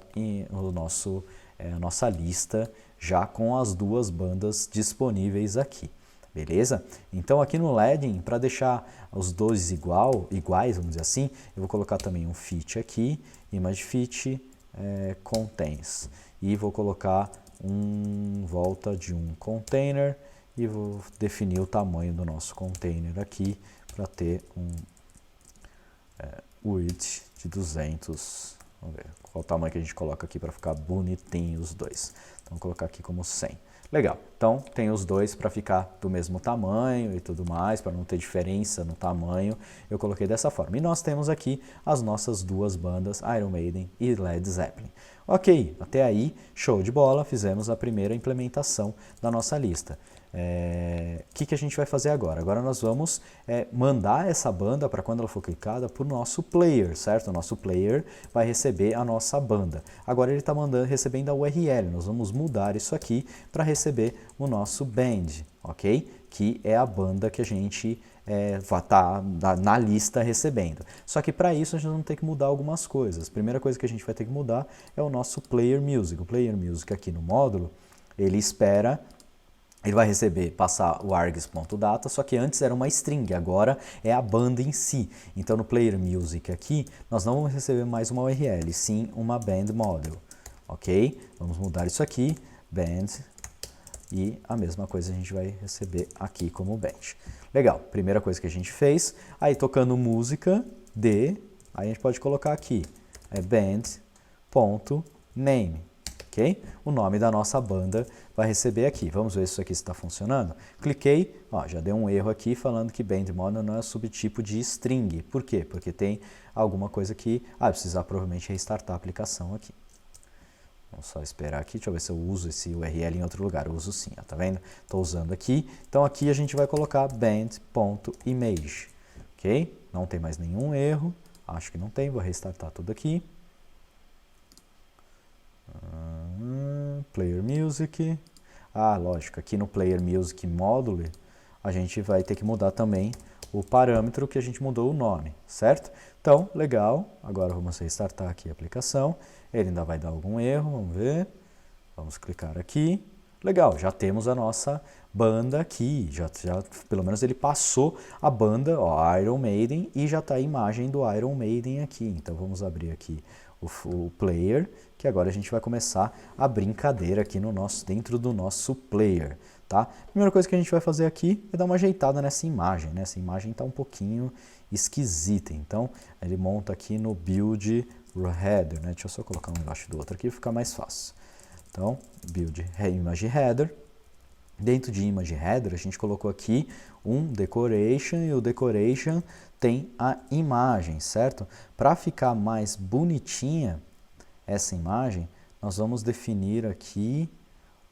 lista já com as duas bandas disponíveis aqui. Beleza? Então aqui no Leading, para deixar os dois iguais, vamos dizer assim, eu vou colocar também um fit aqui, image fit contains. E vou colocar volta de um container e vou definir o tamanho do nosso container aqui para ter um width de 200. Vamos ver qual o tamanho que a gente coloca aqui para ficar bonitinho os dois. Então vou colocar aqui como 100. Legal, então tem os dois para ficar do mesmo tamanho e tudo mais, para não ter diferença no tamanho, eu coloquei dessa forma. E nós temos aqui as nossas duas bandas, Iron Maiden e Led Zeppelin. Ok, até aí, show de bola, fizemos a primeira implementação da nossa lista. Que a gente vai fazer agora? Agora nós vamos mandar essa banda para quando ela for clicada para o nosso player, certo? O nosso player vai receber a nossa banda. Agora ele está recebendo a URL, nós vamos mudar isso aqui para receber o nosso band, ok? Que é a banda que a gente vai estar na lista recebendo. Só que para isso a gente vai ter que mudar algumas coisas. A primeira coisa que a gente vai ter que mudar é o nosso player music. O player music aqui no módulo, ele vai passar o args.data, só que antes era uma string, agora é a banda em si. Então no player music aqui, nós não vamos receber mais uma URL, sim uma band model, ok? Vamos mudar isso aqui, band, e a mesma coisa a gente vai receber aqui como band. Legal, primeira coisa que a gente fez, aí tocando música aí a gente pode colocar aqui, band.name. Okay? O nome da nossa banda vai receber aqui. Vamos ver se isso aqui está funcionando. Cliquei, ó, já deu um erro aqui falando que band model não é subtipo de string. Por quê? Porque tem alguma coisa que precisar provavelmente restartar a aplicação aqui. Vamos só esperar aqui, deixa eu ver se eu uso esse URL em outro lugar. Eu uso sim, ó, tá vendo? Estou usando aqui. Então aqui a gente vai colocar band.image. Ok? Não tem mais nenhum erro. Acho que não tem, vou restartar tudo aqui. Player Music. Lógico, aqui no Player Music módulo a gente vai ter que mudar também o parâmetro que a gente mudou o nome, certo? Então, legal, agora vamos restartar aqui a aplicação, ele ainda vai dar algum erro, vamos ver, vamos clicar aqui, legal, já temos a nossa banda aqui, já pelo menos ele passou a banda, ó, Iron Maiden, e já está a imagem do Iron Maiden aqui, então vamos abrir aqui o player, que agora a gente vai começar a brincadeira aqui dentro do nosso player, tá? Primeira coisa que a gente vai fazer aqui é dar uma ajeitada nessa imagem, né? Essa imagem está um pouquinho esquisita, então ele monta aqui no build header, né? Deixa eu só colocar um embaixo do outro aqui para ficar mais fácil. Então, build image header. Dentro de image header, a gente colocou aqui um decoration e o decoration tem a imagem, certo? Para ficar mais bonitinha essa imagem, nós vamos definir aqui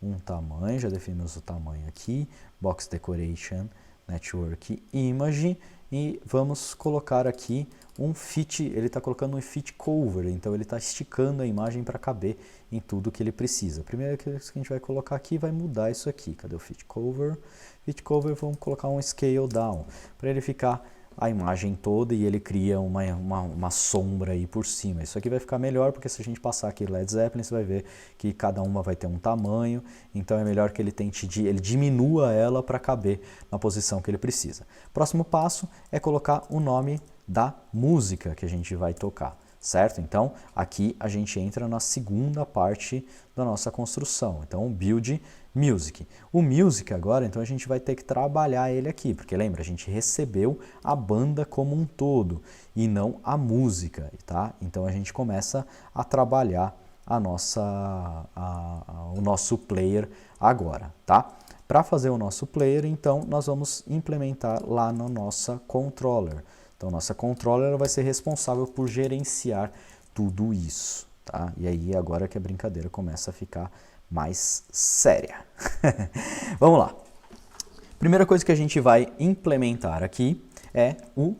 um tamanho, já definimos o tamanho aqui, box decoration, network image, e vamos colocar aqui um fit, ele está colocando um fit cover, então ele está esticando a imagem para caber em tudo que ele precisa. Primeiro que a gente vai colocar aqui vai mudar isso aqui, cadê o fit cover? Fit cover, vamos colocar um scale down, para ele ficar a imagem toda e ele cria uma sombra aí por cima. Isso aqui vai ficar melhor porque se a gente passar aqui Led Zeppelin, você vai ver que cada uma vai ter um tamanho, então é melhor que ele ele diminua ela para caber na posição que ele precisa. Próximo passo é colocar o nome da música que a gente vai tocar, certo? Então, aqui a gente entra na segunda parte da nossa construção. Então, build music. O music agora, então a gente vai ter que trabalhar ele aqui, porque lembra, a gente recebeu a banda como um todo e não a música, tá? Então a gente começa a trabalhar o nosso player agora, tá? Para fazer o nosso player, então, nós vamos implementar lá na nossa controller. Então, nossa controller vai ser responsável por gerenciar tudo isso, tá? E aí, agora que a brincadeira começa a ficar mais séria. Vamos lá. Primeira coisa que a gente vai implementar aqui é o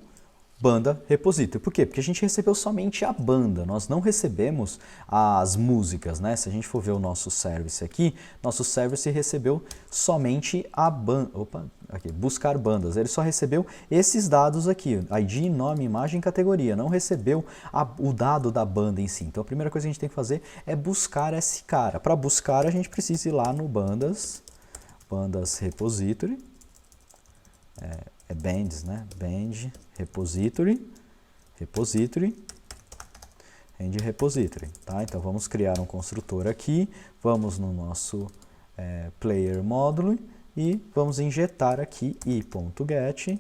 banda repository. Por quê? Porque a gente recebeu somente a banda, nós não recebemos as músicas, né? Se a gente for ver o nosso service aqui, nosso service recebeu somente a banda. Opa, aqui, buscar bandas. Ele só recebeu esses dados aqui, ID, nome, imagem, categoria. Não recebeu o dado da banda em si. Então a primeira coisa que a gente tem que fazer é buscar esse cara. Para buscar, a gente precisa ir lá no bandas repository. É bands, né? Band, repository, and repository, tá? Então vamos criar um construtor aqui, vamos no nosso player módulo e vamos injetar aqui i.get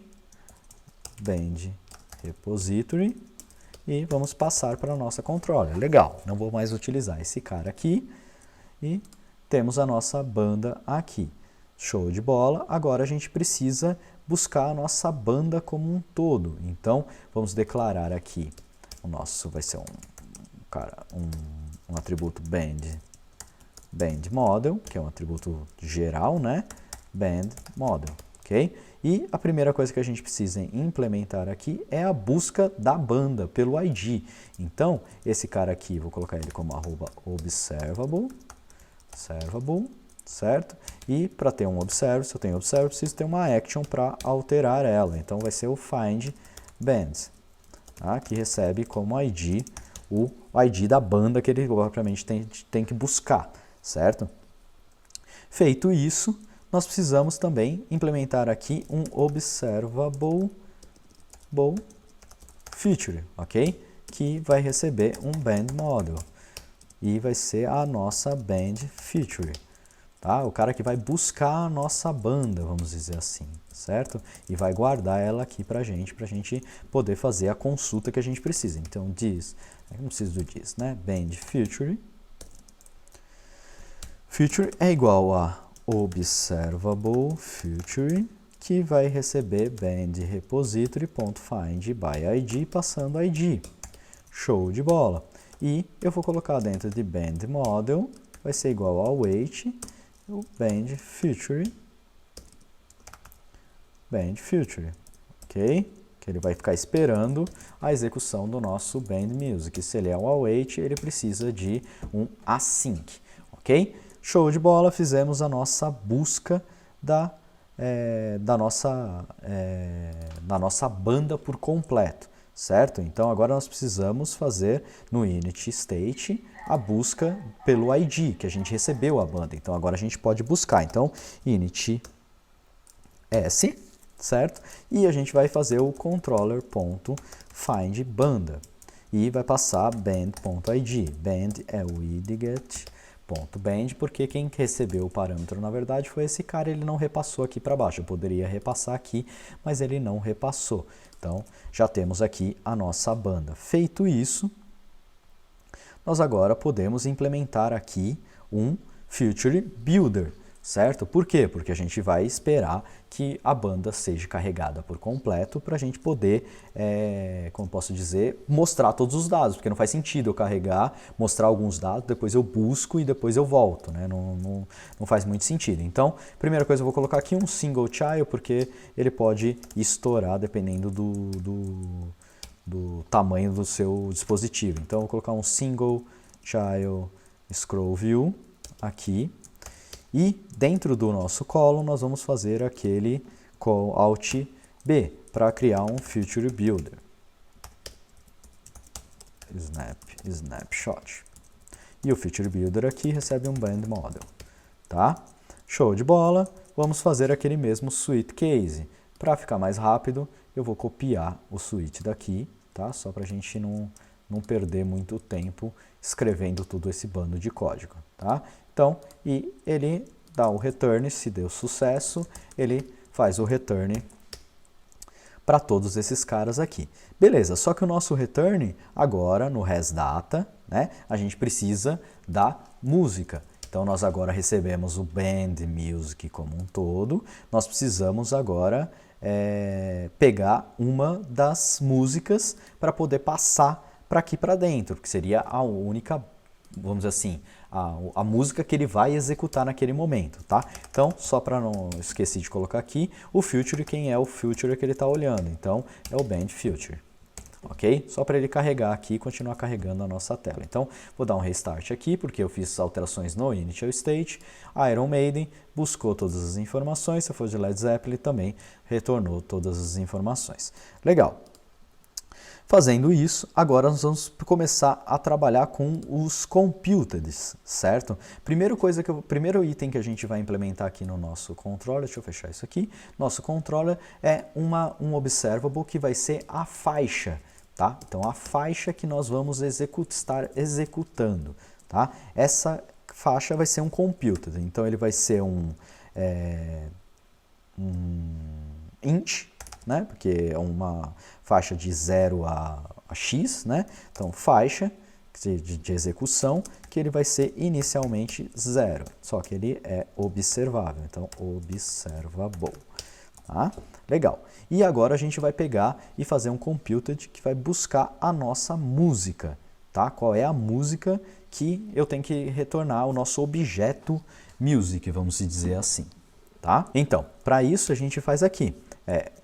band repository e vamos passar para a nossa controller. Legal, não vou mais utilizar esse cara aqui e temos a nossa banda aqui. Show de bola, agora a gente precisa buscar a nossa banda como um todo. Então, vamos declarar aqui, o nosso vai ser um atributo band model, que é um atributo geral, né? Band model, ok? E a primeira coisa que a gente precisa implementar aqui é a busca da banda pelo ID. Então, esse cara aqui, vou colocar ele como @observable, certo? E para ter um observe, se eu tenho observe, preciso ter uma action para alterar ela. Então vai ser o find bands, tá? Que recebe como ID o ID da banda que ele propriamente tem que buscar, certo? Feito isso, nós precisamos também implementar aqui um observable feature, ok? Que vai receber um band model e vai ser a nossa band feature. Tá? O cara que vai buscar a nossa banda, vamos dizer assim, certo? E vai guardar ela aqui pra gente poder fazer a consulta que a gente precisa. Então, não preciso do this, né? Band feature. Feature é igual a observable feature, que vai receber band repository.find by ID, passando ID. Show de bola. E eu vou colocar dentro de band model, vai ser igual ao await, o band feature, ok? Que ele vai ficar esperando a execução do nosso band music. Se ele é um await, ele precisa de um async, ok? Show de bola, fizemos a nossa busca da nossa banda por completo, certo? Então agora nós precisamos fazer no init state a busca pelo ID, que a gente recebeu a banda. Então agora a gente pode buscar. Então init s, certo? E a gente vai fazer o controller.find banda e vai passar band.id. Band é o idget.band, porque quem recebeu o parâmetro na verdade foi esse cara, ele não repassou aqui para baixo. Eu poderia repassar aqui, mas ele não repassou. Então já temos aqui a nossa banda. Feito isso, nós agora podemos implementar aqui um Future Builder, certo? Por quê? Porque a gente vai esperar que a banda seja carregada por completo para a gente poder, como posso dizer, mostrar todos os dados, porque não faz sentido eu carregar, mostrar alguns dados, depois eu busco e depois eu volto, né? Não faz muito sentido. Então, primeira coisa, eu vou colocar aqui um single child, porque ele pode estourar dependendo do tamanho do seu dispositivo. Então, eu vou colocar um single child scroll view aqui. E dentro do nosso column nós vamos fazer aquele call Alt B para criar um Future Builder. Snapshot. E o Future Builder aqui recebe um Band Model. Tá? Show de bola. Vamos fazer aquele mesmo Suite Case. Para ficar mais rápido, eu vou copiar o Suite daqui, tá? Só para a gente não perder muito tempo escrevendo todo esse bando de código, tá? Então, e ele dá o return, se deu sucesso, ele faz o return para todos esses caras aqui. Beleza, só que o nosso return agora no hasData, né, a gente precisa da música. Então nós agora recebemos o band music como um todo, nós precisamos agora pegar uma das músicas para poder passar para aqui para dentro, que seria a única, vamos dizer assim, a música que ele vai executar naquele momento, tá? Então, só para não esquecer de colocar aqui, o Future, quem é o Future que ele está olhando? Então, é o Band Future, ok? Só para ele carregar aqui e continuar carregando a nossa tela. Então, vou dar um restart aqui, porque eu fiz alterações no Initial State. Iron Maiden buscou todas as informações, se for de Led Zeppelin também retornou todas as informações. Legal. Fazendo isso, agora nós vamos começar a trabalhar com os computeds, certo? Primeiro item que a gente vai implementar aqui no nosso controller, deixa eu fechar isso aqui, nosso controller é um observable que vai ser a faixa, tá? Então, a faixa que nós vamos estar executando, tá? Essa faixa vai ser um computed, então ele vai ser um int, né? Porque é uma faixa de 0 a x, né? Então, faixa de execução, que ele vai ser inicialmente 0, só que ele é observável, então, observable. Tá? Legal. E agora a gente vai pegar e fazer um computed que vai buscar a nossa música, tá? Qual é a música que eu tenho que retornar o nosso objeto music, vamos dizer assim, tá? Então, para isso a gente faz aqui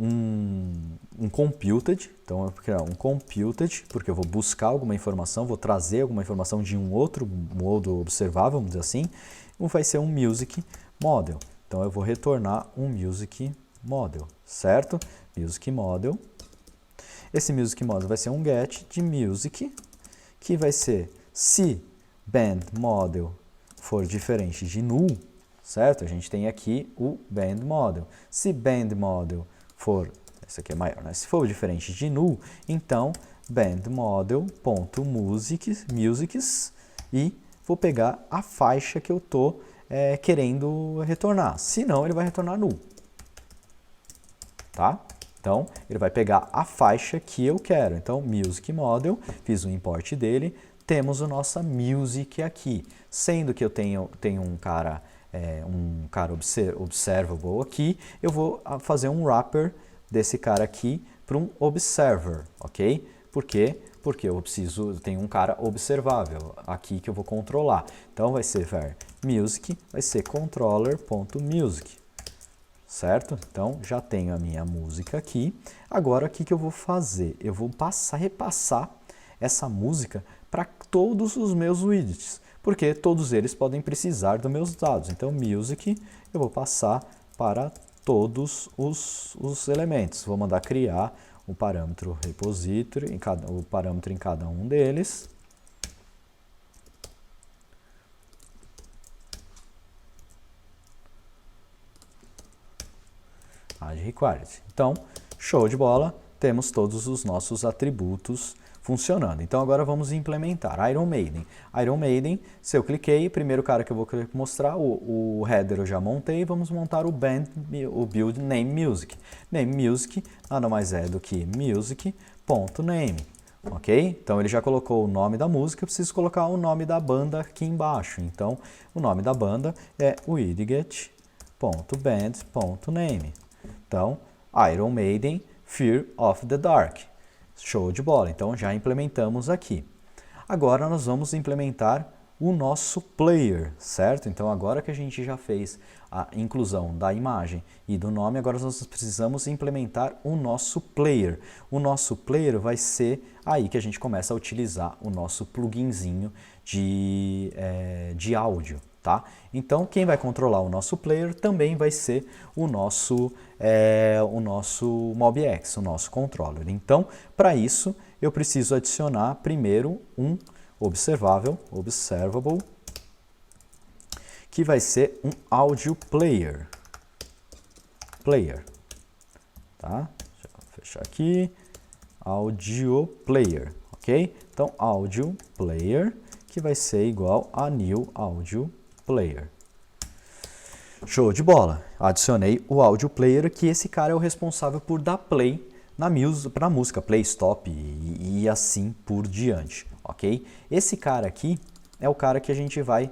um computed, então eu vou criar um computed, porque eu vou buscar alguma informação, vou trazer alguma informação de um outro modo observável, vamos dizer assim, vai ser um music model. Então eu vou retornar um music model, certo? Music model. Esse music model vai ser um get de music, que vai ser se band model for diferente de null, certo? A gente tem aqui o band model. Se band model for, esse aqui é maior, né? Se for diferente de null, então band model.musics e vou pegar a faixa que eu estou querendo retornar. Se não, ele vai retornar null. Tá? Então, ele vai pegar a faixa que eu quero. Então, music model, fiz o import dele, temos a nossa music aqui. Sendo que eu tenho um cara observable aqui, eu vou fazer um wrapper desse cara aqui para um observer, ok? Por quê? Porque eu tenho um cara observável aqui que eu vou controlar. Então, vai ser var music, vai ser controller.music. Certo? Então, já tenho a minha música aqui. Agora, o que eu vou fazer? Eu vou repassar essa música para todos os meus widgets, porque todos eles podem precisar dos meus dados. Então, music, eu vou passar para todos os elementos. Vou mandar criar o parâmetro repository, o parâmetro em cada um deles. Add required. Então, show de bola, temos todos os nossos atributos funcionando. Então, agora vamos implementar Iron Maiden. Iron Maiden, se eu cliquei, primeiro cara que eu vou mostrar, o header eu já montei, vamos montar o build name music. Name music nada mais é do que music.name. ok? Então ele já colocou o nome da música, eu preciso colocar o nome da banda aqui embaixo. Então o nome da banda é widget.band.name. Então, Iron Maiden, Fear of the Dark. Show de bola, então já implementamos aqui. Agora nós vamos implementar o nosso player, certo? Então agora que a gente já fez a inclusão da imagem e do nome, agora nós precisamos implementar o nosso player. O nosso player vai ser aí que a gente começa a utilizar o nosso pluginzinho de áudio, tá? Então quem vai controlar o nosso player também vai ser o nosso MobX, o nosso controller. Então para isso eu preciso adicionar primeiro um observable, que vai ser um audio player. Tá? Deixa eu fechar aqui. Audio player, ok? Então, audio player, que vai ser igual a new audio player. Show de bola! Adicionei o audio player, que esse cara é o responsável por dar play para a música, play, stop e assim por diante, ok? Esse cara aqui é o cara que a gente vai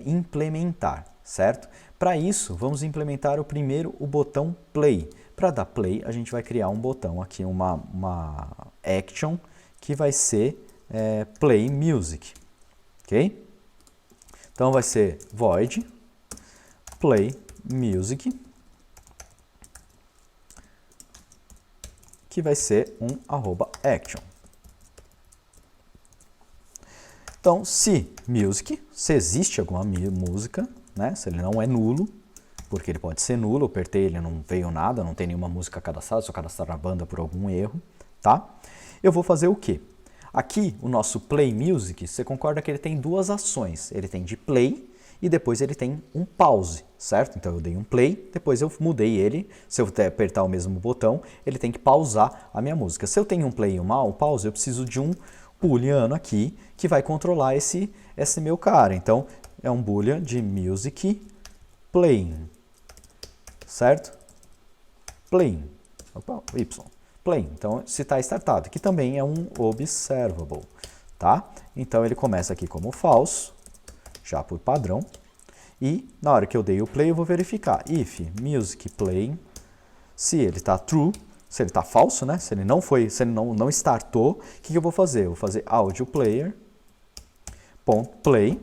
implementar, certo? Para isso, vamos implementar o botão play. Para dar play, a gente vai criar um botão aqui, uma action, que vai ser play music, ok? Então vai ser void play music, que vai ser um @action. Então, se existe alguma música, né, se ele não é nulo, porque ele pode ser nulo, eu apertei, ele não veio nada, não tem nenhuma música cadastrada, só cadastrar na banda por algum erro, tá? Eu vou fazer o quê? Aqui, o nosso play music, você concorda que ele tem duas ações, ele tem de play e depois ele tem um pause, certo? Então eu dei um play, depois eu mudei ele, se eu apertar o mesmo botão, ele tem que pausar a minha música. Se eu tenho um play e um pause, eu preciso de um booleano aqui que vai controlar esse meu cara. Então é um boolean de music playing, certo? Playing, opa, y, playing. Então se está startado, que também é um observable, tá? Então ele começa aqui como false, já por padrão, e na hora que eu dei o play eu vou verificar if music playing, se ele está true, se ele está falso, né? Se ele não startou, o que eu vou fazer? Eu vou fazer audio player .play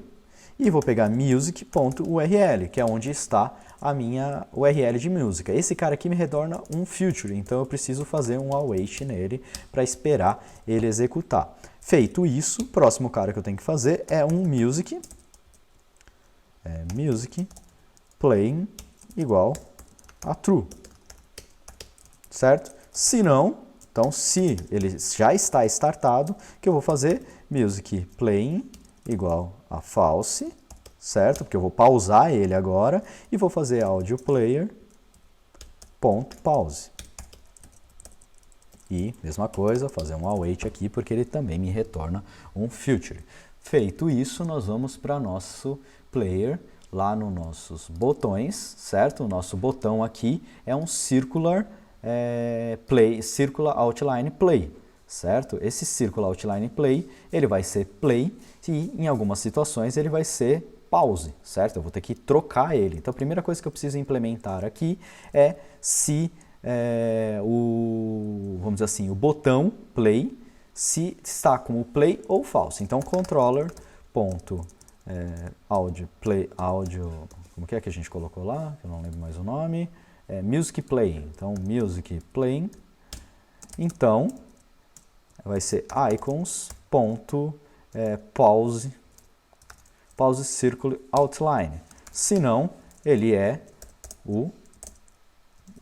e vou pegar music.url, que é onde está a minha URL de música. Esse cara aqui me retorna um future, então eu preciso fazer um await nele para esperar ele executar. Feito isso, o próximo cara que eu tenho que fazer é um music playing igual a true, certo? Se não, então se ele já está startado, o que eu vou fazer? Music playing igual a false, certo? Porque eu vou pausar ele agora e vou fazer audio player .pause. E mesma coisa, fazer um await aqui porque ele também me retorna um future. Feito isso, nós vamos para nosso player, lá nos nossos botões, certo? O nosso botão aqui é um circular outline play, certo? Esse circular outline play, ele vai ser play e em algumas situações ele vai ser pause, certo? Eu vou ter que trocar ele. Então a primeira coisa que eu preciso implementar aqui é se vamos dizer assim, o botão play se está como play ou false. Então controller.audio play audio, como que a gente colocou lá? Eu não lembro mais o nome. Music playing. Então music playing. Então vai ser icons.pause circle outline. Se não, ele é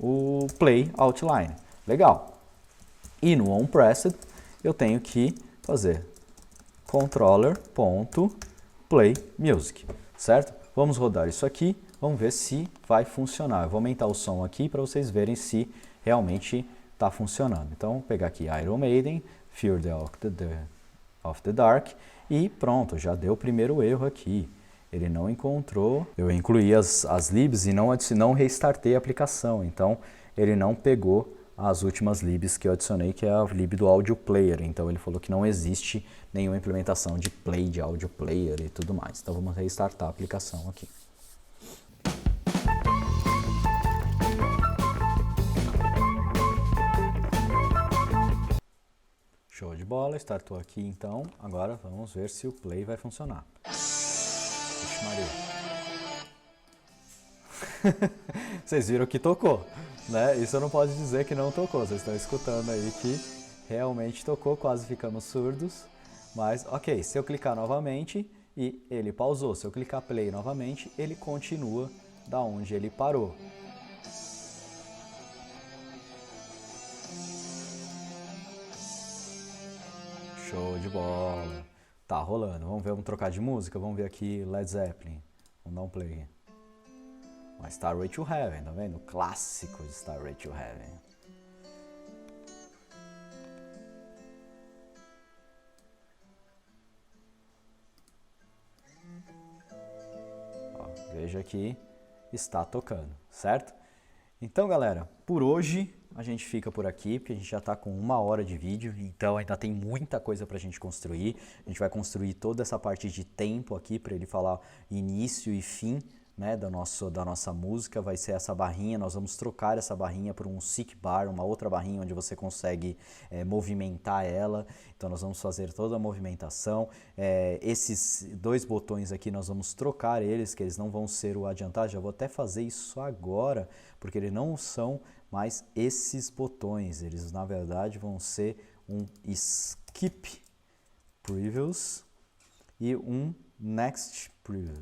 o play outline. Legal. E no onPressed eu tenho que fazer controller.play music, certo? Vamos rodar isso aqui, vamos ver se vai funcionar. Eu vou aumentar o som aqui para vocês verem se realmente está funcionando. Então, vou pegar aqui Iron Maiden, Fear of the Dark e pronto, já deu o primeiro erro aqui. Ele não encontrou, eu incluí as libs e não restartei a aplicação, então ele não pegou as últimas libs que eu adicionei, que é a lib do Audio Player. Então ele falou que não existe nenhuma implementação de play, de Audio Player e tudo mais. Então vamos restartar a aplicação aqui. Show de bola, startou aqui então. Agora vamos ver se o play vai funcionar. Vixe Maria. Vocês viram que tocou, né? Isso eu não posso dizer que não tocou. Vocês estão escutando aí que realmente tocou, quase ficamos surdos. Mas ok, se eu clicar novamente e ele pausou, se eu clicar play novamente, ele continua da onde ele parou. Show de bola. Tá rolando. Vamos ver, vamos trocar de música. Vamos ver aqui Led Zeppelin. Vamos dar um play. Uma Stairway to Heaven, tá vendo? O clássico de Stairway to Heaven. Ó, veja que está tocando, certo? Então, galera, por hoje a gente fica por aqui, porque a gente já está com 1 hora de vídeo, então ainda tem muita coisa para a gente construir. A gente vai construir toda essa parte de tempo aqui para ele falar início e fim, né, da nossa música. Vai ser essa barrinha, nós vamos trocar essa barrinha por um seek bar, uma outra barrinha onde você consegue movimentar ela. Então nós vamos fazer toda a movimentação. Esses 2 botões aqui nós vamos trocar eles, que eles não vão ser o adiantar. Já vou até fazer isso agora, porque eles não são mais esses botões. Eles na verdade vão ser um skip previous e um next preview,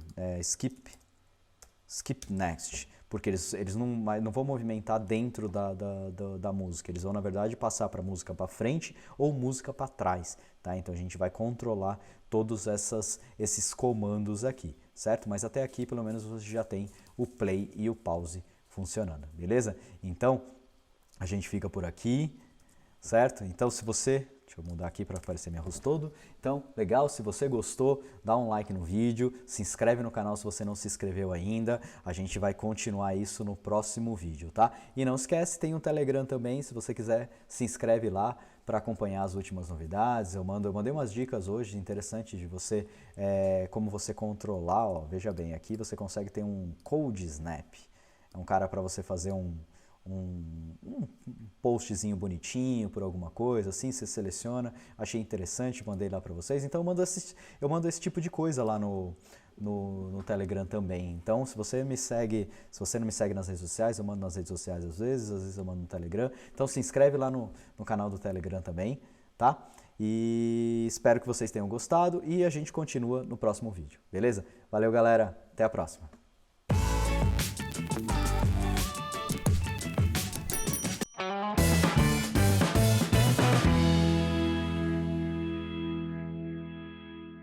skip next, porque eles não vão movimentar dentro da música, eles vão na verdade passar para música para frente ou música para trás, tá? Então a gente vai controlar todos esses comandos aqui, certo? Mas até aqui pelo menos você já tem o play e o pause funcionando, beleza? Então a gente fica por aqui, certo? Então se você... Deixa eu mudar aqui para aparecer meu rosto todo. Então, legal, se você gostou, dá um like no vídeo, se inscreve no canal se você não se inscreveu ainda. A gente vai continuar isso no próximo vídeo, tá? E não esquece, tem um Telegram também, se você quiser, se inscreve lá para acompanhar as últimas novidades. Eu mandei umas dicas hoje interessantes de você, como você controlar, ó, veja bem, aqui você consegue ter um Code Snap. É um cara para você fazer um postzinho bonitinho por alguma coisa, assim, você seleciona, achei interessante, mandei lá para vocês, então eu mando esse tipo de coisa lá no Telegram também. Então se você não me segue nas redes sociais, eu mando nas redes sociais às vezes eu mando no Telegram, então se inscreve lá no canal do Telegram também, tá? E espero que vocês tenham gostado e a gente continua no próximo vídeo, beleza? Valeu galera, até a próxima!